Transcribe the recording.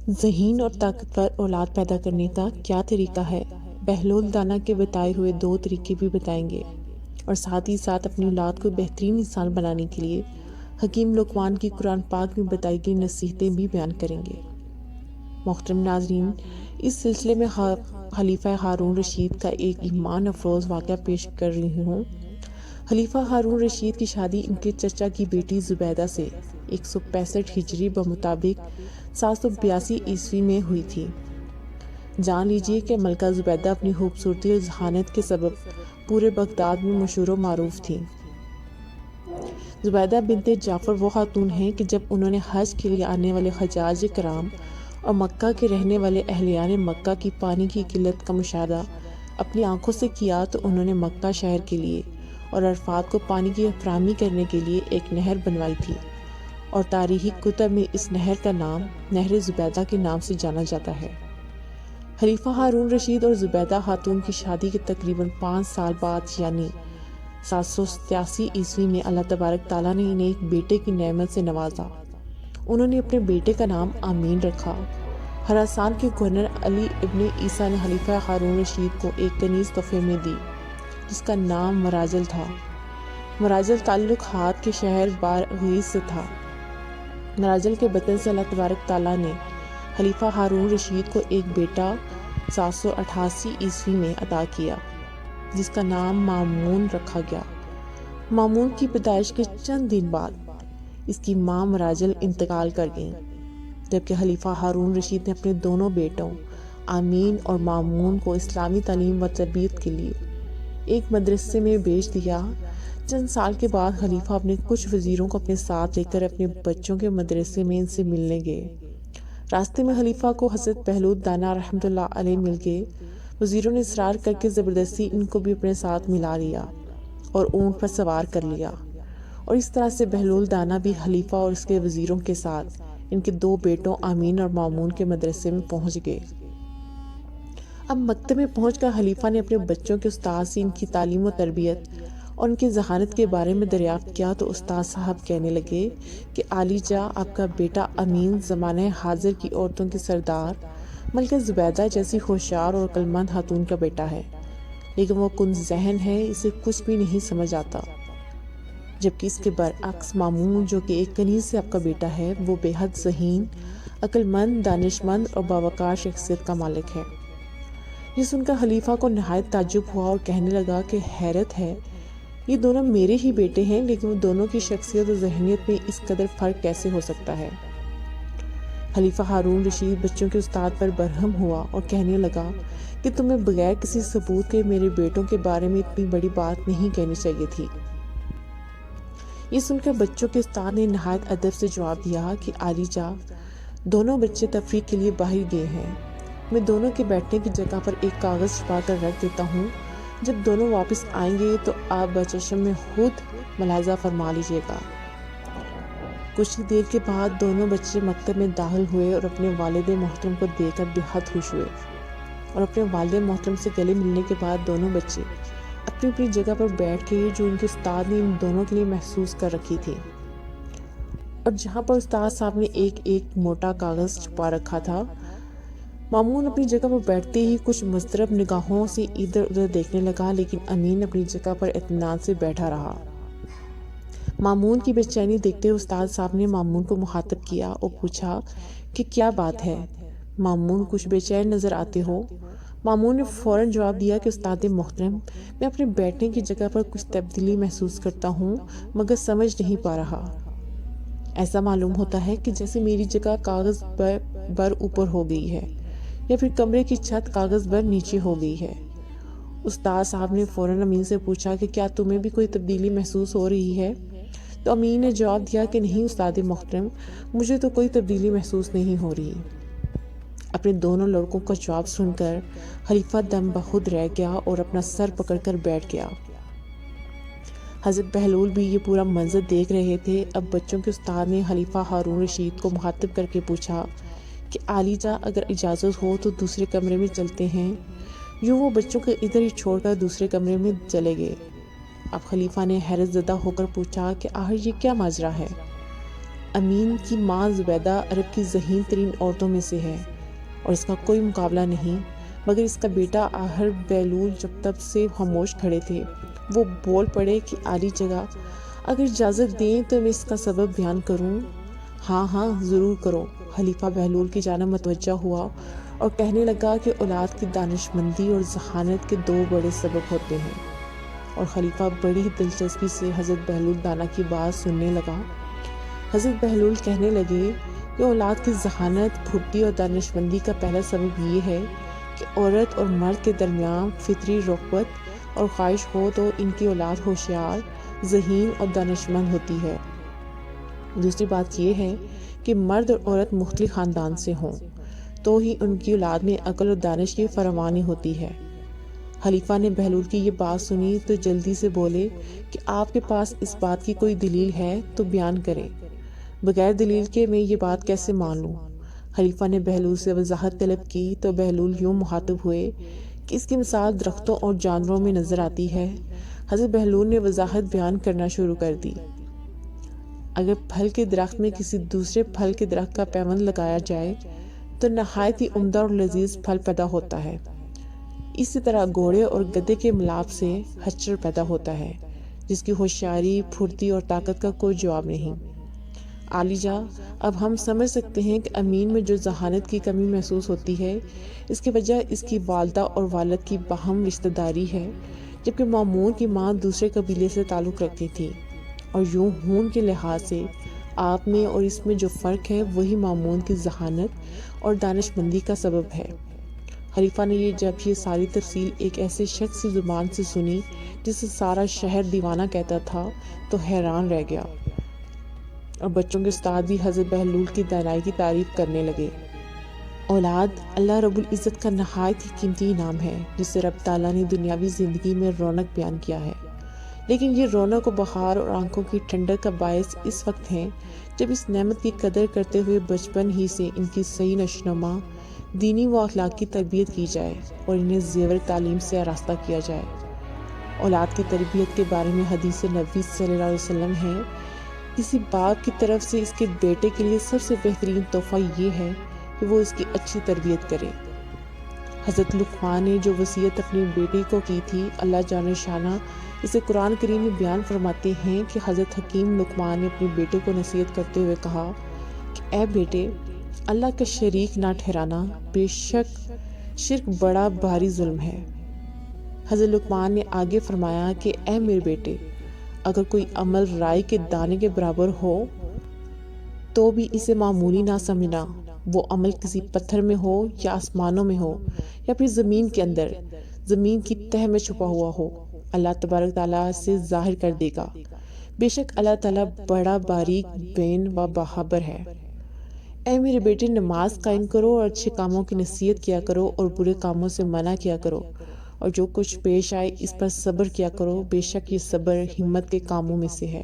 ذہین اور طاقتور اولاد پیدا کرنے کا کیا طریقہ ہے؟ بہلول دانا کے بتائے ہوئے 2 طریقے بھی بتائیں گے اور ساتھ ہی ساتھ اپنی اولاد کو بہترین انسان بنانے کے لیے حکیم لقمان کی قرآن پاک میں بتائی گئی نصیحتیں بھی بیان کریں گے۔ محترم ناظرین، اس سلسلے میں خلیفہ ہارون رشید کا ایک ایمان افروز واقعہ پیش کر رہی ہوں۔ خلیفہ ہارون رشید کی شادی ان کے چچا کی بیٹی زبیدہ سے 165 ہجری بمطابق 782 عیسوی میں ہوئی تھی۔ جان لیجئے کہ ملکہ زبیدہ اپنی خوبصورتی اور ذہانت کے سبب پورے بغداد میں مشہور و معروف تھیں۔ زبیدہ بنت جعفر وہ خاتون ہیں کہ جب انہوں نے حج کے لیے آنے والے حجاج کرام اور مکہ کے رہنے والے اہلیان مکہ کی پانی کی قلت کا مشاہدہ اپنی آنکھوں سے کیا تو انہوں نے مکہ شہر کے لیے اور عرفات کو پانی کی فراہمی کرنے کے لیے ایک نہر بنوائی تھی، اور تاریخی کتب میں اس نہر کا نام نہر زبیدہ کے نام سے جانا جاتا ہے۔ خلیفہ ہارون رشید اور زبیدہ خاتون کی شادی کے تقریباً 5 سال بعد یعنی 787 عیسوی میں اللہ تبارک تعالیٰ نے انہیں ایک بیٹے کی نعمت سے نوازا۔ انہوں نے اپنے بیٹے کا نام آمین رکھا۔ خراسان کے گورنر علی ابن عیسیٰ نے خلیفہ ہارون رشید کو ایک کنیز تحفے میں دی جس کا نام مراجل تھا۔ مراجل تعلق ہاتھ کے شہر بارغیز سے تھا۔ مراجل کے بطن سے اللہ تبارک تعالیٰ نے خلیفہ ہارون رشید کو ایک بیٹا 788 عیسوی میں عطا کیا جس کا نام مامون رکھا گیا۔ مامون کی پیدائش کے چند دن بعد اس کی ماں مراجل انتقال کر گئیں، جبکہ خلیفہ ہارون رشید نے اپنے دونوں بیٹوں آمین اور مامون کو اسلامی تعلیم و تربیت کے لیے ایک مدرسے میں بھیج دیا۔ چند سال کے بعد خلیفہ اپنے کچھ وزیروں کو اپنے ساتھ لے کر اپنے بچوں کے مدرسے میں ان سے ملنے گئے۔ راستے میں خلیفہ کو حضرت بہلول دانا رحمۃ اللہ علیہ مل گئے۔ وزیروں نے اصرار کر کے زبردستی ان کو بھی اپنے ساتھ ملا لیا اور اونٹ پر سوار کر لیا، اور اس طرح سے بہلول دانا بھی خلیفہ اور اس کے وزیروں کے ساتھ ان کے 2 بیٹوں آمین اور مامون کے مدرسے میں پہنچ گئے۔ اب مکتب میں پہنچ کر خلیفہ نے اپنے بچوں کے استاد سے ان کی تعلیم و تربیت اور ان کی ذہانت کے بارے میں دریافت کیا تو استاد صاحب کہنے لگے کہ عالی جاں، آپ کا بیٹا امین زمانہ حاضر کی عورتوں کی سردار ملکہ زبیدہ جیسی ہوشیار اور عقلمند خاتون کا بیٹا ہے، لیکن وہ کن ذہن ہے، اسے کچھ بھی نہیں سمجھ آتا، جبکہ اس کے برعکس مامون جو کہ ایک کنیز سے آپ کا بیٹا ہے وہ بے حد ذہین، عقلمند، دانشمند اور باوقار شخصیت کا مالک ہے۔ یہ سن کر خلیفہ کو نہایت تعجب ہوا اور کہنے لگا کہ حیرت ہے، یہ دونوں میرے ہی بیٹے ہیں، لیکن وہ دونوں کی شخصیت اور ذہنیت میں اس قدر فرق کیسے ہو سکتا ہے؟ خلیفہ ہارون رشید بچوں کے استاد پر برہم ہوا اور کہنے لگا کہ تمہیں بغیر کسی ثبوت کے میرے بیٹوں کے بارے میں اتنی بڑی بات نہیں کہنی چاہیے تھی۔ یہ سن کر بچوں کے استاد نے نہایت ادب سے جواب دیا کہ عالی جاں، دونوں بچے تفریح کے لیے باہر گئے ہیں، میں دونوں کے بیٹھنے کی جگہ پر ایک کاغذ چھپا کر رکھ دیتا ہوں، جب دونوں واپس آئیں گے تو آپ بچشم میں خود ملاحظہ فرما لیجیے گا۔ کچھ ہی دیر کے بعد دونوں بچے مکتب میں داخل ہوئے اور اپنے والد محترم کو دیکھ کر بے حد خوش ہوئے، اور اپنے والد محترم سے گلے ملنے کے بعد دونوں بچے اپنی اپنی جگہ پر بیٹھ گئے جو ان کے استاد نے ان دونوں کے لیے محسوس کر رکھی تھی، اور جہاں پر استاد صاحب نے ایک موٹا کاغذ چھپا رکھا تھا۔ مامون اپنی جگہ پر بیٹھتے ہی کچھ مضطرب نگاہوں سے ادھر ادھر دیکھنے لگا، لیکن امین اپنی جگہ پر اطمینان سے بیٹھا رہا۔ مامون کی بے چینی دیکھتے ہوئے استاد صاحب نے مامون کو مخاطب کیا اور پوچھا کہ کیا بات ہے مامون، کچھ بے چین نظر آتے ہو؟ مامون نے فوراً جواب دیا کہ استاد محترم، میں اپنے بیٹھنے کی جگہ پر کچھ تبدیلی محسوس کرتا ہوں مگر سمجھ نہیں پا رہا۔ ایسا معلوم ہوتا ہے کہ جیسے میری جگہ کاغذ بر اوپر ہو گئی ہے یا پھر کمرے کی چھت کاغذ بر نیچے ہو گئی ہے۔ استاد صاحب نے فوراً امین سے پوچھا کہ کیا تمہیں بھی کوئی تبدیلی محسوس ہو رہی ہے؟ تو امین نے جواب دیا کہ نہیں استاد محترم، مجھے تو کوئی تبدیلی محسوس نہیں ہو رہی۔ اپنے دونوں لڑکوں کا جواب سن کر خلیفہ دم بخود رہ گیا اور اپنا سر پکڑ کر بیٹھ گیا۔ حضرت بہلول بھی یہ پورا منظر دیکھ رہے تھے۔ اب بچوں کے استاد نے خلیفہ ہارون رشید کو مخاطب کر کے پوچھا کہ عالی جاں، اگر اجازت ہو تو دوسرے کمرے میں چلتے ہیں۔ یوں وہ بچوں کو ادھر ہی چھوڑ کر دوسرے کمرے میں چلے گئے۔ اب خلیفہ نے حیرت زدہ ہو کر پوچھا کہ آخر یہ کیا ماجرا ہے؟ امین کی ماں زبیدہ عرب کی ذہین ترین عورتوں میں سے ہے اور اس کا کوئی مقابلہ نہیں، مگر اس کا بیٹا آہر بہلول جب تب سے خاموش کھڑے تھے، وہ بول پڑے کہ عالی جگہ، اگر اجازت دیں تو میں اس کا سبب بیان کروں؟ ہاں ہاں ضرور کرو۔ خلیفہ بہلول کی جانب متوجہ ہوا اور کہنے لگا کہ اولاد کی دانشمندی اور ذہانت کے 2 بڑے سبب ہوتے ہیں، اور خلیفہ بڑی ہی دلچسپی سے حضرت بہلول دانا کی بات سننے لگا۔ حضرت بہلول کہنے لگے کہ اولاد کی ذہانت، پھرتی اور دانشمندی کا پہلا سبب یہ ہے کہ عورت اور مرد کے درمیان فطری رغبت اور خواہش ہو تو ان کی اولاد ہوشیار، ذہین اور دانشمند ہوتی ہے۔ دوسری بات یہ ہے کہ مرد اور عورت مختلف خاندان سے ہوں تو ہی ان کی اولاد میں عقل اور دانش کی فراوانی ہوتی ہے۔ خلیفہ نے بہلول کی یہ بات سنی تو جلدی سے بولے کہ آپ کے پاس اس بات کی کوئی دلیل ہے تو بیان کریں، بغیر دلیل کے میں یہ بات کیسے مان لوں؟ خلیفہ نے بہلول سے وضاحت طلب کی تو بہلول یوں مخاطب ہوئے کہ اس کی مثال درختوں اور جانوروں میں نظر آتی ہے۔ حضرت بہلول نے وضاحت بیان کرنا شروع کر دی۔ اگر پھل کے درخت میں کسی دوسرے پھل کے درخت کا پیوند لگایا جائے تو نہایت ہی عمدہ اور لذیذ پھل پیدا ہوتا ہے۔ اسی طرح گھوڑے اور گدھے کے ملاپ سے خچر پیدا ہوتا ہے جس کی ہوشیاری، پھرتی اور طاقت کا کوئی جواب نہیں۔ عالیجا، اب ہم سمجھ سکتے ہیں کہ امین میں جو ذہانت کی کمی محسوس ہوتی ہے، اس کی وجہ اس کی والدہ اور والد کی باہم رشتہ داری ہے، جبکہ مامون کی ماں دوسرے قبیلے سے تعلق رکھتی تھی، اور یوں خون کے لحاظ سے آپ میں اور اس میں جو فرق ہے وہی مامون کی ذہانت اور دانشمندی کا سبب ہے۔ خلیفہ نے جب یہ ساری تفصیل ایک ایسے شخص کی زبان سے سنی جسے سارا شہر دیوانہ کہتا تھا تو حیران رہ گیا، اور بچوں کے استاد بھی حضرت بہلول کی دانائی کی تعریف کرنے لگے۔ اولاد اللہ رب العزت کا نہایت ہی قیمتی انعام ہے جسے رب تعالیٰ نے دنیاوی زندگی میں رونق بیان کیا ہے، لیکن یہ رونق و بہار اور آنکھوں کی ٹھنڈک کا باعث اس وقت ہے جب اس نعمت کی قدر کرتے ہوئے بچپن ہی سے ان کی صحیح نشوونما دینی و اخلاقی تربیت کی جائے اور انہیں زیور تعلیم سے آراستہ کیا جائے۔ اولاد کی تربیت کے بارے میں حدیث نبوی صلی اللہ علیہ وسلم ہے، کسی باپ کی طرف سے اس کے بیٹے کے لیے سب سے بہترین تحفہ یہ ہے کہ وہ اس کی اچھی تربیت کرے۔ حضرت لقمان نے جو وصیت اپنی بیٹی کو کی تھی، اللہ جل شانہ اسے قرآن کریم میں بیان فرماتے ہیں کہ حضرت حکیم لقمان نے اپنے بیٹے کو نصیحت کرتے ہوئے کہا کہ اے بیٹے، اللہ کا شریک نہ ٹھہرانا، بے شک شرک بڑا بھاری ظلم ہے۔ حضرت لقمان نے آگے فرمایا کہ اے میرے بیٹے، اگر کوئی عمل رائی کے دانے کے برابر ہو تو بھی اسے معمولی نہ سمجھنا، وہ عمل کسی پتھر میں ہو یا آسمانوں میں ہو یا پھر زمین کے اندر، زمین کی تہہ میں چھپا ہوا ہو، اللہ تبارک تعالیٰ سے ظاہر کر دے گا۔ بے شک اللہ تعالیٰ بڑا باریک بین و باخبر ہے۔ اے میرے بیٹے، نماز قائم کرو اور اچھے کاموں کی نصیحت کیا کرو اور برے کاموں سے منع کیا کرو، اور جو کچھ پیش آئے اس پر صبر کیا کرو، بے شک یہ صبر ہمت کے کاموں میں سے ہے۔